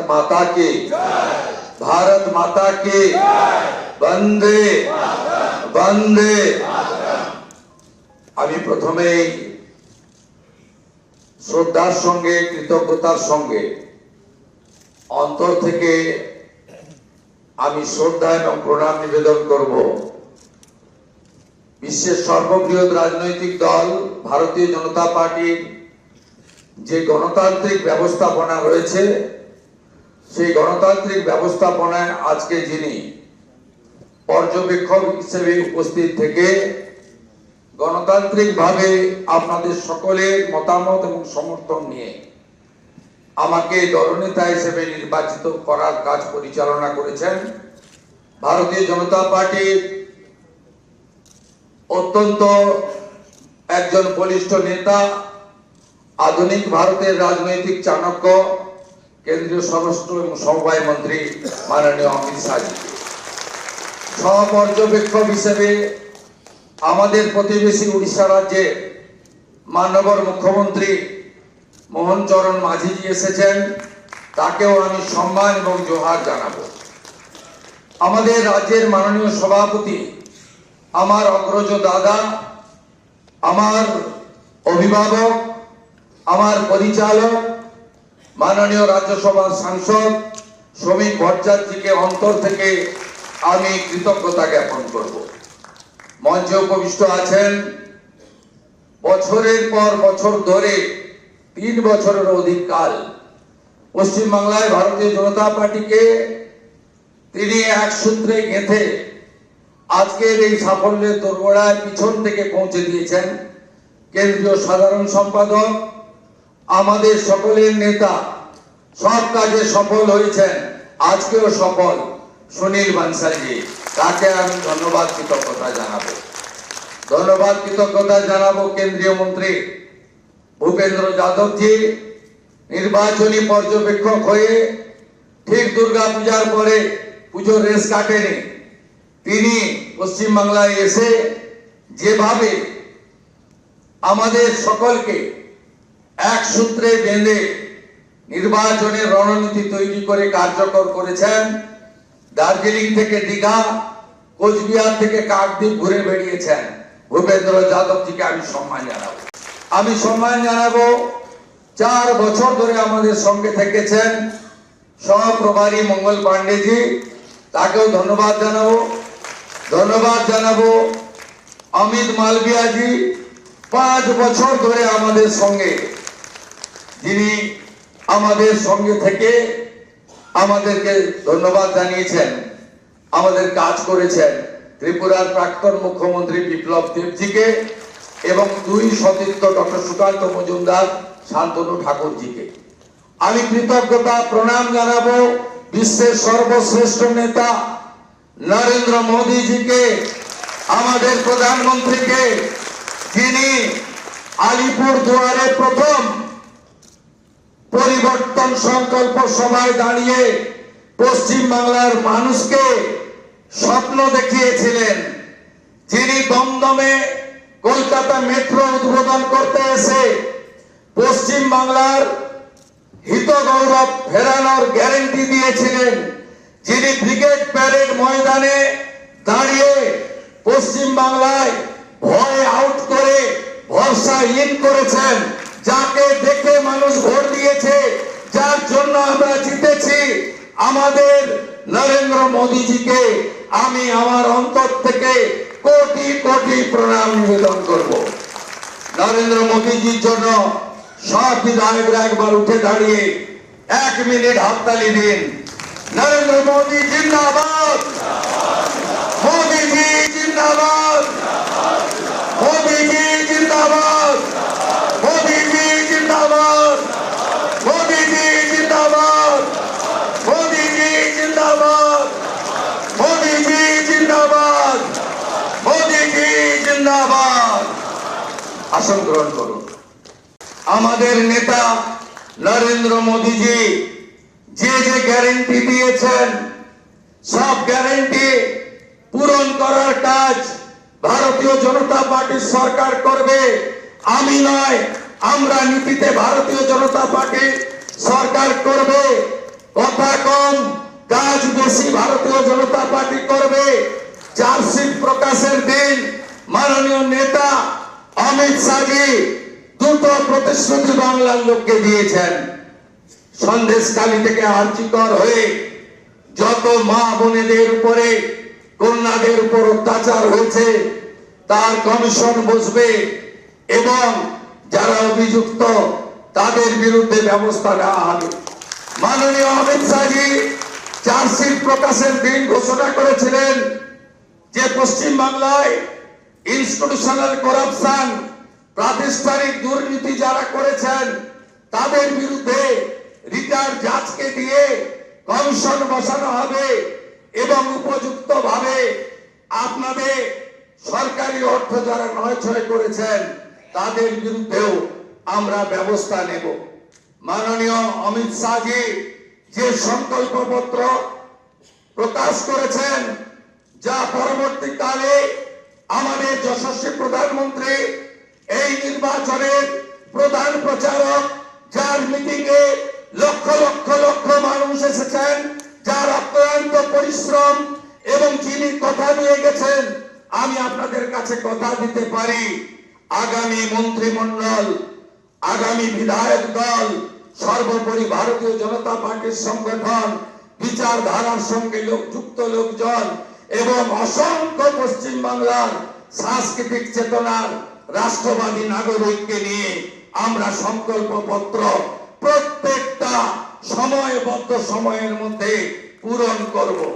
माता की, भारत माता की, वंदे वंदे। আমি প্রথমেই শ্রদ্ধার সঙ্গে কৃতজ্ঞতার সঙ্গে অন্তর থেকে আমি শ্রদ্ধা এবং প্রণাম নিবেদন করব বিশ্বের সর্ববৃহৎ রাজনৈতিক দল ভারতীয় জনতা পার্টির যে গণতান্ত্রিক ব্যবস্থাপনা রয়েছে, সেই গণতান্ত্রিক ব্যবস্থাপনায় আজকে যিনি পর্যবেক্ষক হিসেবে উপস্থিত থেকে গণতান্ত্রিকভাবে আপনাদের সকলের মতামত এবং সমর্থন নিয়ে আমাকে দলনেতা হিসেবে নির্বাচিত করার কাজ পরিচালনা করেছেন ভারতীয় জনতা পার্টির অত্যন্ত একজন বলিষ্ঠ নেতা, আধুনিক ভারতের রাজনৈতিক চাণক্য, কেন্দ্রীয় স্বরাষ্ট্র এবং সমবায় মন্ত্রী মাননীয় অমিত শাহজি। সহপর্যবেক্ষক হিসেবে আমাদের প্রতিবেশী উড়িষ্যা রাজ্যে মাননীয় মুখ্যমন্ত্রী মোহন চরণ মাঝিজি এসেছেন, তাকেও আমি সম্মান এবং জোহার জানাবো। আমাদের রাজ্যের মাননীয় সভাপতি, আমার অগ্রজ দাদা, আমার অভিভাবক, আমার পরিচালক মাননীয় রাজ্যসভার সাংসদ শ্রমিক ভট্টাচার্যকে অন্তর থেকে আমি কৃতজ্ঞতা জ্ঞাপন করব। মঞ্চে উপবিষ্ট আছেন বছরের পর বছর ধরে 3 বছরের অধিক কাল পশ্চিমবাংলায় ভারতীয় জনতা পার্টিকে তিনি এক সূত্রে গেঁথে আজকের এই সাফল্যের দোরগোড়ায় পিছন থেকে পৌঁছে দিয়েছেন কেন্দ্রীয় সাধারণ সম্পাদক, আমাদের সকলের নেতা, সব কাজে সফল হয়েছেন, আজকেও সফল সুনীল বানসালজি। তাকে আমি ধন্যবাদ কৃতজ্ঞতা জানাবো। ধন্যবাদ কৃতজ্ঞতা জানাবো কেন্দ্রীয় মন্ত্রী ভূপেন্দ্র যাদবজি, নির্বাচনী পর্যবেক্ষক হয়ে ঠিক দুর্গা পূজার পরে পুজোর রেস কাটেনি, তিনি পশ্চিমবাংলায় এসে যেভাবে আমাদের সকলকে এক সূত্রে বেঁধে নির্বাচনের রণনীতি তৈরি করে কার্যকর করেছেন। দার্জিলিং থেকে দীঘা, কোচবিহার থেকে কাকদ্বীপ ঘুরে বেরিয়েছেন ভূপেন্দ্র যাদবজিকে আমি সম্মান জানাবো। আমি সম্মান জানাবো 4 বছর ধরে আমাদের সঙ্গে থেকেছেন সহপ্রভারী মঙ্গল পাণ্ডেজি, তাকেও ধন্যবাদ জানাবো। ধন্যবাদ জানাবো অমিত মালভিয়াজি, 5 বছর ধরে আমাদের সঙ্গে, যিনি আমাদের সঙ্গে থেকে আমাদেরকে ধন্যবাদ জানিয়েছেন, আমাদের কাজ করেছেন। ত্রিপুরার প্রাক্তন মুখ্যমন্ত্রী বিপ্লব দেবজিকে এবং 2 সতীর্থ ডক্টর সুকান্ত মজুমদার, শান্তনু ঠাকুরজিকে আমি কৃতজ্ঞতা প্রণাম জানাবো। বিশ্বের সর্বশ্রেষ্ঠ নেতা নরেন্দ্র মোদীজিকে, আমাদের প্রধানমন্ত্রীকে, যিনি আলিপুর দুয়ারে প্রথম পরিবর্তন সংকল্প সভায় দাঁড়িয়ে পশ্চিম বাংলার মানুষকে স্বপ্ন দেখিয়েছিলেন, যিনি দমদমে কলকাতা মেট্রো উদ্বোধন করতে এসে পশ্চিম বাংলার হিত গৌরব ফেরানোর গ্যারান্টি দিয়েছিলেন, যিনি ব্রিগেড প্যারেড ময়দানে দাঁড়িয়ে পশ্চিম বাংলায় ভয় আউট করে ভরসা ইন করেছেন, যাকে দেখে মানুষ ভোট দিয়েছে, যার জন্য আমরা জিতেছি, আমাদের নরেন্দ্র মোদীজিকে আমি আমার অন্তর থেকে কোটি কোটি প্রণাম নিবেদন করব। নরেন্দ্র মোদীজির জন্য সব বিধায়করা একবার উঠে দাঁড়িয়ে 1 মিনিট হাততালি দিন। নরেন্দ্র মোদী জিন্দাবাদ, মোদীজি জিন্দাবাদ, মোদীজি জিন্দাবাদ, মোদীজি জিন্দাবাদ, মোদীজি জিন্দাবাদ, মোদীজি জিন্দাবাদ, মোদীজি জিন্দাবাদ, মোদীজি জিন্দাবাদ। আসন গ্রহণ করুন। আমাদের নেতা নরেন্দ্র মোদীজি যে যে গ্যারান্টি দিয়েছেন, সব গ্যারান্টি পূরণ করার কাজ ভারতীয় জনতা পার্টির সরকার করবে। আমি নয়, আমরা নীতিতে ভারতীয় জনতা পার্টি সরকার করবে। কথা কম কাজ বেশি ভারতীয় জনতা পার্টি করবে। চার্জশিট প্রকাশের দিন মাননীয় নেতা অমিত শাহজি দুটো প্রতিশ্রুতি বাংলার লোককে দিয়েছেন। সন্দেশখালী থেকে আর্যিকর হয়ে যত মা বোনেদের উপরে কন্যাদের উপর অত্যাচার হয়েছে তার কমিশন বসবে এবং যারা অভিযুক্ত তাদের বিরুদ্ধে ব্যবস্থা নেওয়া হবে। মাননীয় অমিত শাহজি চার্জশিট প্রকাশের দিন ঘোষণা করেছিলেন যে পশ্চিম বাংলায় ইনস্টিটিউশনাল করাপশন, প্রাতিষ্ঠানিক দুর্নীতি যারা করেছেন তাদের বিরুদ্ধে রিটায়ার্ড জাজকে দিয়ে কমিশন বসানো হবে এবং উপযুক্ত ভাবে আপনাদের সরকারি অর্থ যারা নয়ছয় করেছেন তাদের বিরুদ্ধেও আমরা ব্যবস্থা নেব। মাননীয় অমিত শাহজি যে সংকল্পপত্র প্রকাশ করেছেন যা পরবর্তীকালে আমাদের যশস্বী প্রধানমন্ত্রী এই নির্বাচনের প্রধান প্রচারক, যার মিটিং এ লক্ষ লক্ষ লক্ষ মানুষ এসেছেন, যার অক্লান্ত পরিশ্রম এবং যিনি কথা দিয়ে গেছেন, আমি আপনাদের কাছে কথা দিতে পারি আগামী মন্ত্রিমণ্ডল, আগামী বিধায়ক দল, সর্বোপরি ভারতীয় জনতা পার্টির সংগঠন, বিচারধারার সঙ্গে যুক্ত লোকজন এবং অসংখ্য পশ্চিম বাংলার সাংস্কৃতিক চেতনার রাষ্ট্রবাদী নাগরিককে নিয়ে আমরা সংকল্পপত্র প্রত্যেকটা সময়বদ্ধ সময়ের মধ্যে পূরণ করব।